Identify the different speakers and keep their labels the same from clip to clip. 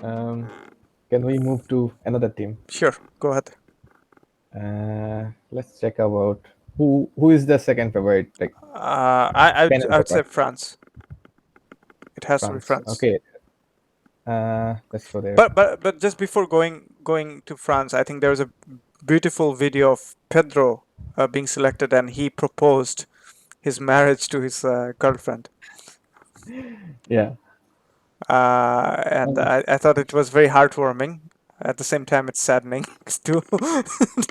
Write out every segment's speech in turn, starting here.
Speaker 1: Um, can we move to another team?
Speaker 2: Sure, go ahead.
Speaker 1: Let's check about who is the second favorite, like pen and
Speaker 2: I'd say
Speaker 1: paper.
Speaker 2: France. It has to be
Speaker 1: France.
Speaker 2: France.
Speaker 1: Okay. Let's go there.
Speaker 2: But just before going to France, I think there was a beautiful video of Pedro being selected, and he proposed his marriage to his girlfriend.
Speaker 1: Yeah.
Speaker 2: And I thought it was very heartwarming. At the same time, it's saddening to,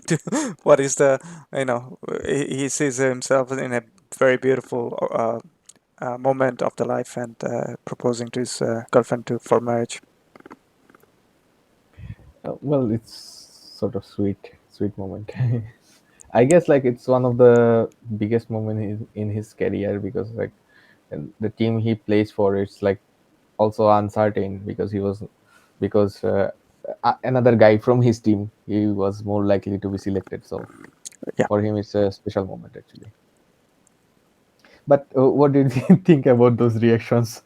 Speaker 2: to what is the he sees himself in a very beautiful moment of the life and proposing to his girlfriend for marriage.
Speaker 1: Well, it's sort of sweet moment. I guess like it's one of the biggest moment in his career because like and the team he plays for it's like also uncertain because another guy from his team he was more likely to be selected. So
Speaker 2: Yeah.
Speaker 1: for him it's a special moment actually. But what did you think about those reactions?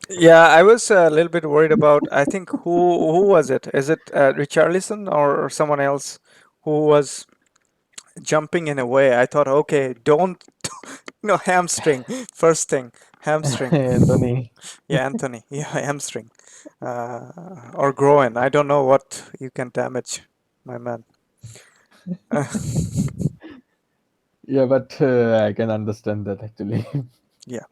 Speaker 2: Yeah, I was a little bit worried about. I think who was it? Is it Richarlison or someone else who was jumping in a way? I thought, okay, don't hamstring first thing, hamstring.
Speaker 1: Anthony.
Speaker 2: Yeah, Anthony. Yeah, hamstring, or groin. I don't know what you can damage, my man.
Speaker 1: Yeah, but I can understand that actually.
Speaker 2: Yeah,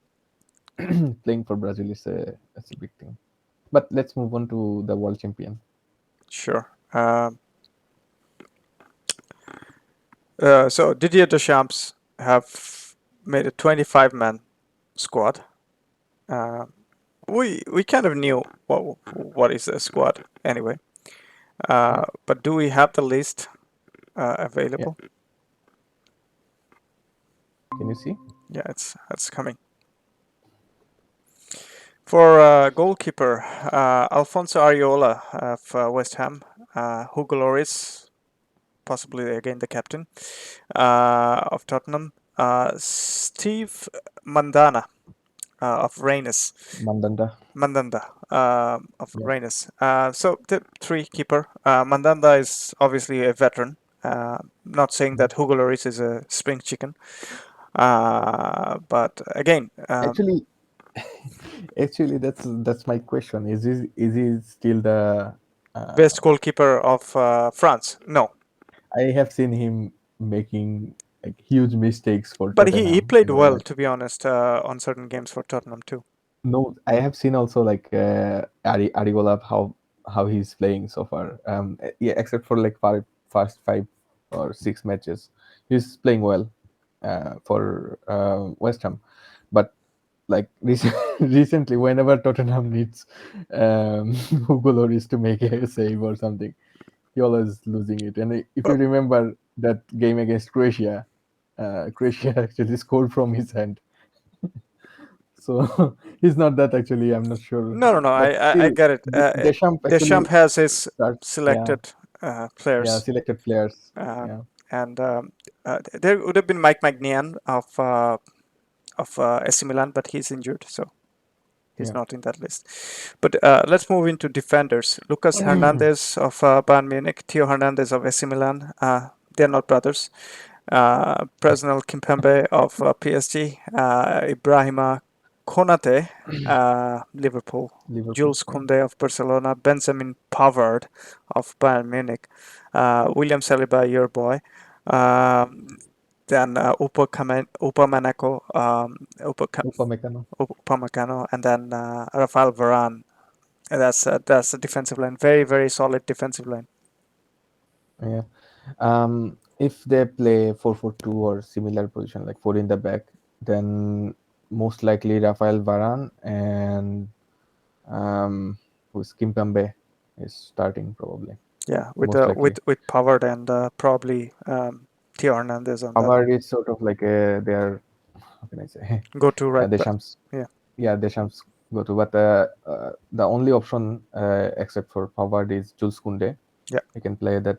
Speaker 1: Playing for Brazil is that's a big thing. But let's move on to the world champion.
Speaker 2: sure. So Didier Deschamps have made a 25-man squad. Uh, we kind of knew what is a squad anyway.
Speaker 1: Yeah,
Speaker 2: But do we have the list
Speaker 1: yeah.
Speaker 2: available?
Speaker 1: Can you see?
Speaker 2: Yeah, it's coming. For goalkeeper, Alfonso Areola of West Ham, Hugo Lloris, possibly again the captain of Tottenham, Steve Mandanda of Rennes,
Speaker 1: Mandanda.
Speaker 2: Mandanda of
Speaker 1: Yeah,
Speaker 2: Rennes. So the three keeper. Mandanda is obviously a veteran. Not saying
Speaker 1: mhm.
Speaker 2: that Hugo Lloris is a spring chicken, but again,
Speaker 1: Actually, actually, that's my question. Is he still the?
Speaker 2: best
Speaker 1: Uh,
Speaker 2: goalkeeper of France. No,
Speaker 1: I have seen him making like huge mistakes for
Speaker 2: but he
Speaker 1: Tottenham.
Speaker 2: played well, to be honest, on certain games for Tottenham too.
Speaker 1: No, I have seen also like Arigola how he's playing so far. Yeah, except for like first 5 or 6 matches, he's playing well for West Ham. But like recently, whenever Tottenham needs Hugo Lloris to make a save or something, he always losing it. And if you
Speaker 2: But
Speaker 1: remember that game against Croatia, Croatia actually scored from his hand. So he's not that actually. I'm not sure,
Speaker 2: no,
Speaker 1: but
Speaker 2: I
Speaker 1: still,
Speaker 2: get it.
Speaker 1: Deschamps
Speaker 2: Deschamps
Speaker 1: actually
Speaker 2: has his
Speaker 1: starts. Yeah,
Speaker 2: selected
Speaker 1: yeah,
Speaker 2: players,
Speaker 1: selected players.
Speaker 2: um,
Speaker 1: Yeah,
Speaker 2: and there would have been Mike Magnian of AC Milan, but he's injured, so he's
Speaker 1: yeah.
Speaker 2: not in that list. But let's move into defenders. Lucas Hernandez of Bayern Munich, Theo Hernandez of AC Milan. They're not brothers. Presnel Kimpembe of PSG, Ibrahima Konate, Liverpool,
Speaker 1: Liverpool.
Speaker 2: Jules
Speaker 1: Yeah,
Speaker 2: Koundé of Barcelona, Benjamin Pavard of Bayern Munich, William Saliba, your boy. Um, then Upamecano,
Speaker 1: Upamecano.
Speaker 2: Upamecano, and then Rafael Varane. And that's a defensive line, very very solid defensive line.
Speaker 1: Yeah. If they play 4-4-2 or similar position, like four in the back, then most likely Rafael Varane and who's Kimpembe is starting probably.
Speaker 2: Yeah,
Speaker 1: Most likely.
Speaker 2: with Pavard and probably Theo Hernandez on that
Speaker 1: Pavard is sort of like their how can I say
Speaker 2: go to right back.
Speaker 1: Deschamps.
Speaker 2: Yeah,
Speaker 1: Yeah, Deschamps go to, but the only option except for Pavard is Jules Koundé.
Speaker 2: yeah.
Speaker 1: He can play that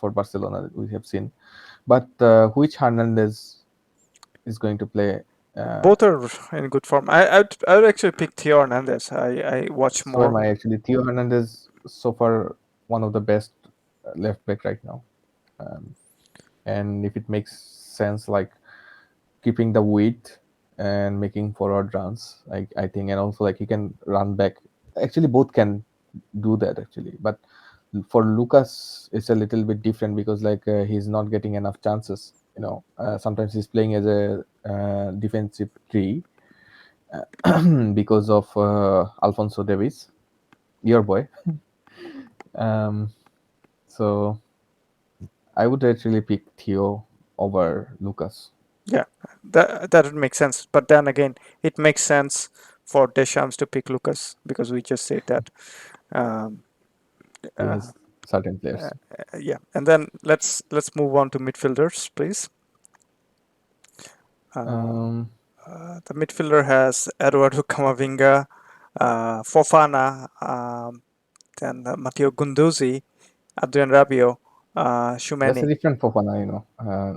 Speaker 1: for Barcelona. We have seen, but which Hernandez is going to play Uh,
Speaker 2: Both are in good form. I would actually pick Theo Hernandez. I watch
Speaker 1: so am
Speaker 2: more.
Speaker 1: I actually. Theo Hernandez so far one of the best left back right now. Um, and if it makes sense, like keeping the weight and making forward runs, I think, and also like he can run back. Actually, both can do that actually, but for Lucas, it's a little bit different because like he's not getting enough chances. Sometimes he's playing as a defensive three because of Alfonso Davies, your boy. Um, so I would actually pick Theo over Lucas.
Speaker 2: Yeah, that would make sense. But then again, it makes sense for Deschamps to pick Lucas because we just said that. Um,
Speaker 1: He
Speaker 2: uh,
Speaker 1: has certain
Speaker 2: uh,
Speaker 1: players.
Speaker 2: yeah, and then let's move on to midfielders, please. Uh,
Speaker 1: Um,
Speaker 2: the midfielder has Eduardo Camavinga, Fofana, then Matteo Guendouzi, Adrian Rabiot,
Speaker 1: that's a
Speaker 2: Tchouaméni.
Speaker 1: different Fofana,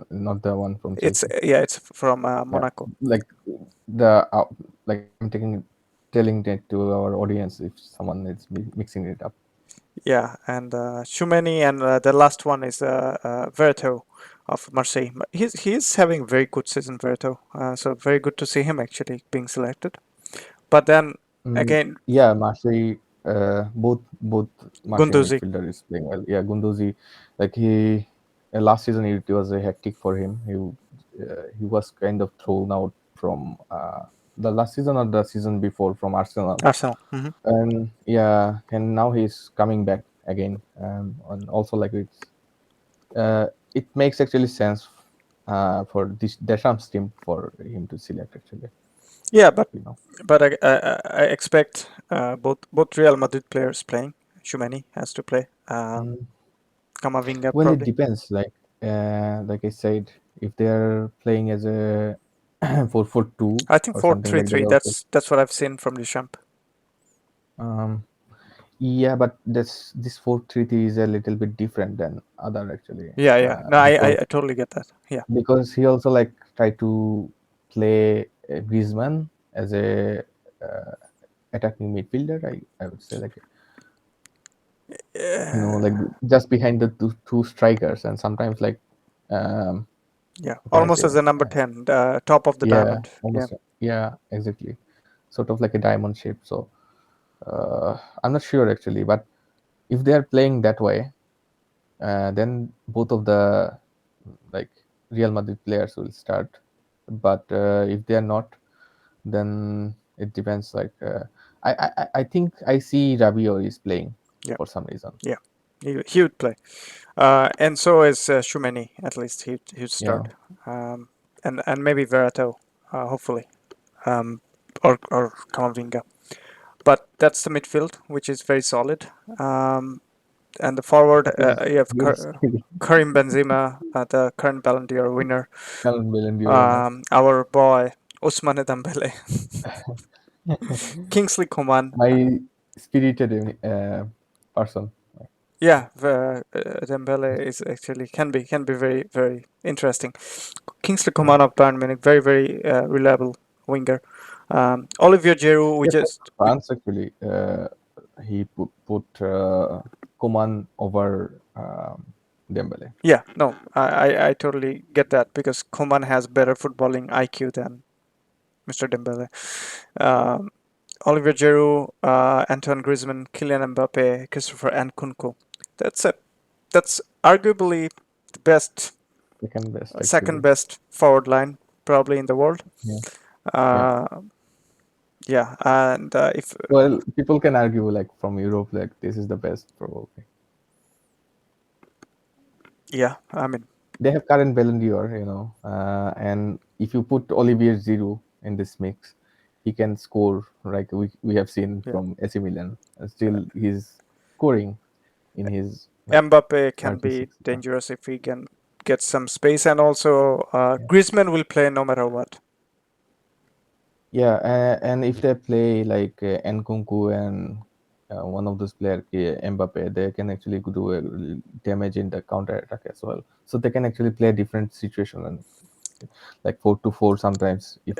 Speaker 1: not the one from
Speaker 2: It's
Speaker 1: Chelsea.
Speaker 2: yeah, it's from
Speaker 1: Yeah,
Speaker 2: Monaco.
Speaker 1: like the like I'm telling that to our audience if someone is mixing it up.
Speaker 2: Yeah, and Tchouaméni, and the last one is Verto of Marseille. He's having a very good season, Verto. So very good to see him actually being selected. But then again,
Speaker 1: Yeah, Marseille. Both Marseille
Speaker 2: Guendouzi.
Speaker 1: midfielder is playing well. Yeah, Gundozi, like he last season it was a hectic for him. He was kind of thrown out from the last season or the season before from Arsenal,
Speaker 2: Arsenal. Hmm.
Speaker 1: and yeah, and now he's coming back again. And also like it makes actually sense for this Deschamps team for him to select actually.
Speaker 2: Yeah, but
Speaker 1: You know.
Speaker 2: I expect both Real Madrid players playing. Tchouaméni has to play.
Speaker 1: Mm.
Speaker 2: Camavinga
Speaker 1: Well, it
Speaker 2: probably.
Speaker 1: depends. Like I said, if they're playing as a 4-4-2
Speaker 2: I think
Speaker 1: or
Speaker 2: four
Speaker 1: something
Speaker 2: three
Speaker 1: like that,
Speaker 2: three.
Speaker 1: also.
Speaker 2: That's what I've seen from Deschamps.
Speaker 1: Um, yeah, but this 4-3-3 is a little bit different than other actually,
Speaker 2: Yeah, yeah. No, I
Speaker 1: because
Speaker 2: totally get that. Yeah.
Speaker 1: he also like try to play Griezmann as a uh, attacking midfielder. I would say like like just behind the two strikers, and sometimes like
Speaker 2: Yeah,
Speaker 1: what can I
Speaker 2: almost
Speaker 1: say?
Speaker 2: as a number 10, top of the
Speaker 1: Yeah,
Speaker 2: diamond. Yeah,
Speaker 1: almost. Yeah, exactly. Sort of like a diamond shape. So I'm not sure actually, but if they are playing that way, then both of the like Real Madrid players will start. But if they are not, then it depends. Like I think I see Rabiot is playing
Speaker 2: yeah,
Speaker 1: for some reason.
Speaker 2: yeah. He would play. And so is Tchouaméni, at least he'd
Speaker 1: Yeah,
Speaker 2: start. Um, and maybe Verrato, hopefully, um, or Camavinga. But that's the midfield, which is very solid. And the forward,
Speaker 1: it is
Speaker 2: you have
Speaker 1: very scary.
Speaker 2: Karim Benzema, the current Ballon d'Or winner.
Speaker 1: Callum William winner.
Speaker 2: Our boy Ousmane Dembele, Kingsley Coman.
Speaker 1: My spirited person.
Speaker 2: Yeah, Dembele is actually can be very interesting. Kingsley
Speaker 1: Yeah.
Speaker 2: Coman of Bayern Munich, very reliable winger. Olivier Giroud, we
Speaker 1: Yeah, for
Speaker 2: just we
Speaker 1: France actually, he put Coman over Dembele.
Speaker 2: yeah, no, I totally get that because Coman has better footballing IQ than Mr. Dembele. Um, Olivier Giroud, Antoine Griezmann, Kylian Mbappe, Christopher Nkunku. That's it. That's arguably the best,
Speaker 1: Second best
Speaker 2: second
Speaker 1: actually.
Speaker 2: best forward line probably in the world.
Speaker 1: Yeah. Yeah.
Speaker 2: Uh, yeah, and if
Speaker 1: Well, people can argue like from Europe, like this is the best probably.
Speaker 2: yeah, I mean
Speaker 1: They have current Ballon d'Or, and if you put Olivier Giroud in this mix, he can score like we have seen
Speaker 2: yeah,
Speaker 1: from AC Milan. Still, he's scoring in his like
Speaker 2: Mbappe can be
Speaker 1: 36. Yeah.
Speaker 2: dangerous if he can get some space, and also
Speaker 1: Yeah.
Speaker 2: Griezmann will play no matter what.
Speaker 1: Yeah, and if they play like Nkunku and one of those players, Mbappe, they can actually do a damage in the counter attack as well. So they can actually play different situation. And like 4-4 sometimes if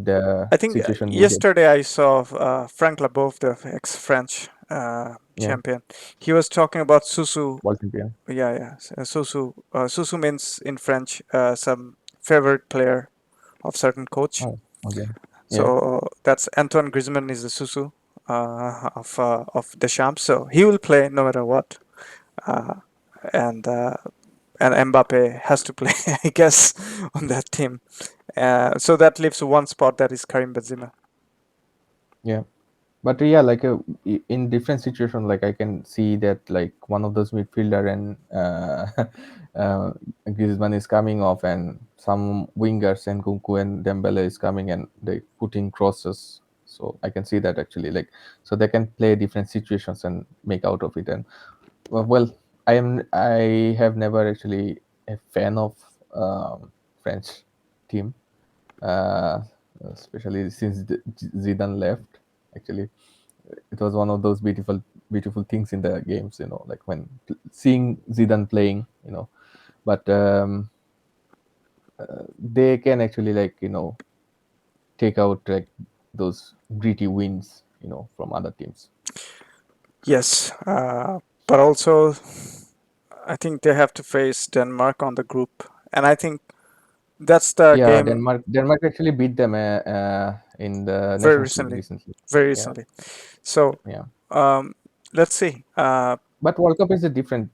Speaker 1: the
Speaker 2: I think
Speaker 1: situation needed.
Speaker 2: yesterday I saw Frank Leboeuf, the ex-French
Speaker 1: Yeah,
Speaker 2: champion. He was talking about Susu.
Speaker 1: world champion.
Speaker 2: Yeah, yeah. Susu. Susu means in French some favorite player of certain coach.
Speaker 1: Oh, okay. Yeah,
Speaker 2: So that's Antoine Griezmann is the Susu of Deschamps. So he will play no matter what. Uh, and Mbappe has to play, I guess, on that team. So that leaves one spot that is Karim Benzema.
Speaker 1: yeah. But yeah, like in different situation, like I can see that like one of those midfielder and Griezmann is coming off, and some wingers and Kunku and Dembele is coming and they putting crosses. So I can see that actually, like, so they can play different situations and make out of it. And well, I have never actually a fan of French team, uh, especially since Zidane left. Actually, it was one of those beautiful things in the games, like when seeing Zidane playing, but they can actually, like, take out like those gritty wins, from other teams.
Speaker 2: Yes, but also I think they have to face Denmark on the group, and I think that's the
Speaker 1: Yeah,
Speaker 2: game
Speaker 1: Denmark actually beat them in the
Speaker 2: very
Speaker 1: Nations League
Speaker 2: recently,
Speaker 1: recently.
Speaker 2: very
Speaker 1: Yeah,
Speaker 2: recently. So
Speaker 1: yeah.
Speaker 2: um, let's see.
Speaker 1: But World Cup is a different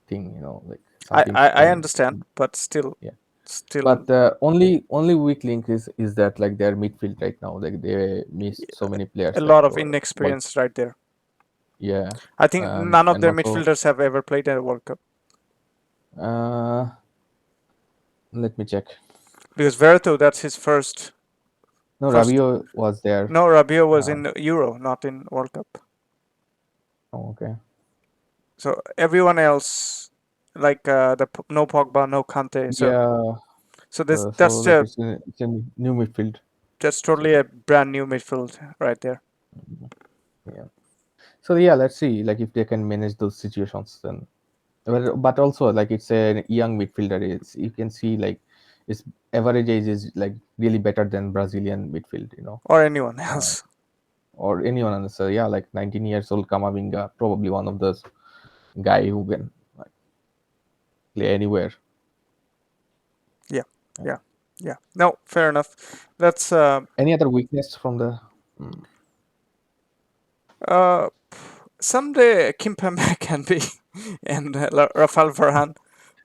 Speaker 1: thing, like some
Speaker 2: I,
Speaker 1: teams
Speaker 2: I I
Speaker 1: can.
Speaker 2: understand, but still,
Speaker 1: Yeah.
Speaker 2: still
Speaker 1: But the only weak link is that like their midfield right now, like they missed so many
Speaker 2: a
Speaker 1: players like
Speaker 2: lot of
Speaker 1: for World.
Speaker 2: inexperience right there.
Speaker 1: Yeah,
Speaker 2: I think none of
Speaker 1: and
Speaker 2: their
Speaker 1: also
Speaker 2: midfielders have ever played at a World Cup
Speaker 1: uh, let me check.
Speaker 2: because Verto, that's his
Speaker 1: No,
Speaker 2: first.
Speaker 1: Rabiot was there.
Speaker 2: No, Rabiot was
Speaker 1: Uh,
Speaker 2: in Euro, not in World Cup.
Speaker 1: oh, okay.
Speaker 2: So everyone else, like no Pogba, no Kante. So
Speaker 1: Yeah.
Speaker 2: so this
Speaker 1: So like it's a new midfield.
Speaker 2: that's totally
Speaker 1: So
Speaker 2: a brand new midfield right there.
Speaker 1: yeah. So yeah, let's see like if they can manage those situations then. But also like it's a young midfielder. It's you can see like its average age is like really better than Brazilian midfield.
Speaker 2: Or anyone
Speaker 1: Uh,
Speaker 2: else.
Speaker 1: or anyone else. So yeah, like 19 years old Kamavinga, probably one of those guy who can like play anywhere.
Speaker 2: Yeah,
Speaker 1: Yeah.
Speaker 2: yeah, yeah. No, fair enough. That's
Speaker 1: Any other weakness from the? Mm,
Speaker 2: uh someday Kimpembe can be and Rafael Varane.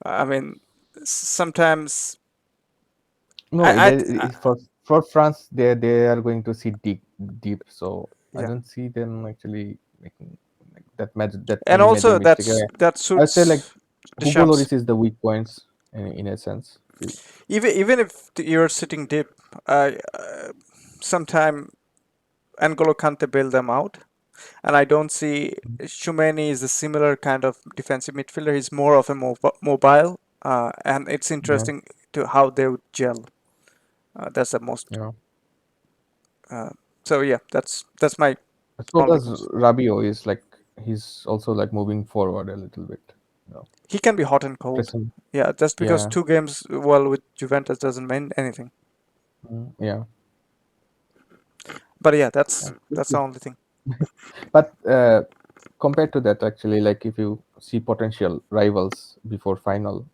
Speaker 2: I mean, sometimes
Speaker 1: no,
Speaker 2: I
Speaker 1: for France, they are going to see deep. So I
Speaker 2: yeah,
Speaker 1: don't see them actually making like that
Speaker 2: and
Speaker 1: many major
Speaker 2: also
Speaker 1: mistakes.
Speaker 2: that
Speaker 1: I would say like
Speaker 2: suits
Speaker 1: Hugo
Speaker 2: Deschamps.
Speaker 1: Lloris is the weak points in a sense.
Speaker 2: Even if you're sitting deep, sometime N'Golo Kante bail them out. And I don't see Shumeni is a similar kind of defensive midfielder. He's more of a mobile, and it's
Speaker 1: Yeah,
Speaker 2: interesting to how they would gel. That's the most.
Speaker 1: yeah.
Speaker 2: Uh, so yeah, that's my
Speaker 1: So
Speaker 2: only
Speaker 1: does
Speaker 2: concern.
Speaker 1: Rabiot is like he's also like moving forward a little bit. You know,
Speaker 2: He can be hot and cold.
Speaker 1: pressing.
Speaker 2: Yeah, just because
Speaker 1: Yeah,
Speaker 2: two games well with Juventus doesn't mean anything.
Speaker 1: yeah,
Speaker 2: But yeah,
Speaker 1: yeah.
Speaker 2: that's the only thing.
Speaker 1: But compared to that, actually, like if you see potential rivals before final,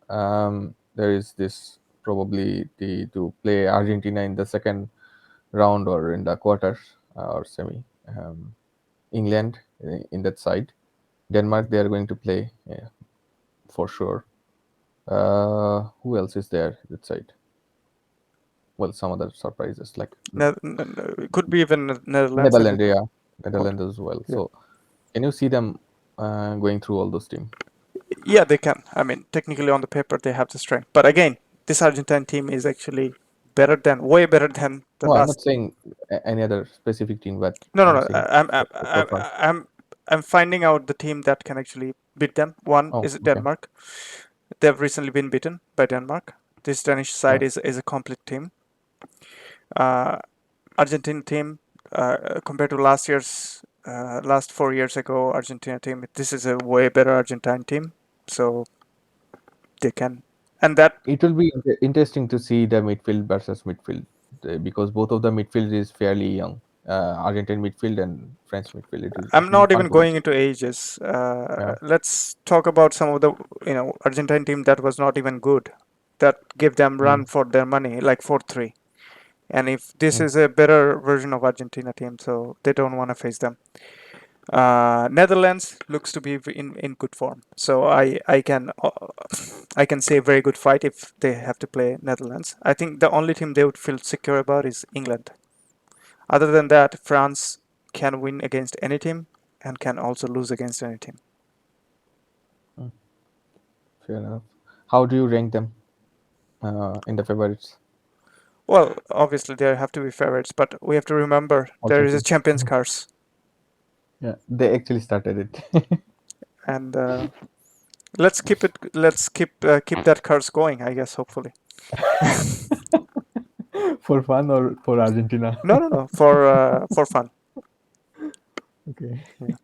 Speaker 1: there is this probably the to play Argentina in the second round or in the quarters or semi. England in that side. Denmark they are going to play, yeah, for sure. Who else is there that side? Well, some other surprises like
Speaker 2: It could be even Netherlands. It
Speaker 1: Netherlands,
Speaker 2: could be
Speaker 1: yeah,
Speaker 2: what?
Speaker 1: Netherlands as well.
Speaker 2: Yeah.
Speaker 1: So can you see them going through all those teams?
Speaker 2: Yeah, they can. I mean, technically on the paper they have the strength, but again, this Argentine team is actually way better than the
Speaker 1: No, I'm not
Speaker 2: last.
Speaker 1: saying any other specific team, but
Speaker 2: No, no,
Speaker 1: I'm
Speaker 2: no.
Speaker 1: saying for France.
Speaker 2: I'm finding out the team that can actually beat them. One
Speaker 1: Oh,
Speaker 2: is
Speaker 1: okay.
Speaker 2: Denmark. They've recently been beaten by Denmark. This Danish side
Speaker 1: Yeah,
Speaker 2: is a complete team. Uh, Argentine team compared to last 4 years ago Argentina team. This is a way better Argentine team, so they can. And that
Speaker 1: It will be interesting to see the midfield versus midfield because both of the midfield is fairly young. Argentine midfield and French midfield. It
Speaker 2: I'm
Speaker 1: will be
Speaker 2: not
Speaker 1: fun
Speaker 2: even
Speaker 1: to watch.
Speaker 2: going into ages.
Speaker 1: Yeah.
Speaker 2: Let's talk about some of the Argentine team that was not even good, that gave them
Speaker 1: Mm,
Speaker 2: run for their money, like 4-3. And if this
Speaker 1: mm.
Speaker 2: is a better version of Argentina team, so they don't want to face them. Netherlands looks to be in good form, so I can say very good fight if they have to play Netherlands. I think the only team they would feel secure about is England. Other than that, France can win against any team and can also lose against any team.
Speaker 1: Mm, fair enough. How do you rank them in the favorites?
Speaker 2: Well, obviously they have to be favorites, but we have to remember there is a
Speaker 1: Argentina.
Speaker 2: champions
Speaker 1: Mhm.
Speaker 2: curse,
Speaker 1: Yeah, they actually started it.
Speaker 2: and let's keep that curse going. I guess hopefully.
Speaker 1: For fun or for Argentina?
Speaker 2: No, no, no, for fun.
Speaker 1: Okay.
Speaker 2: Yeah.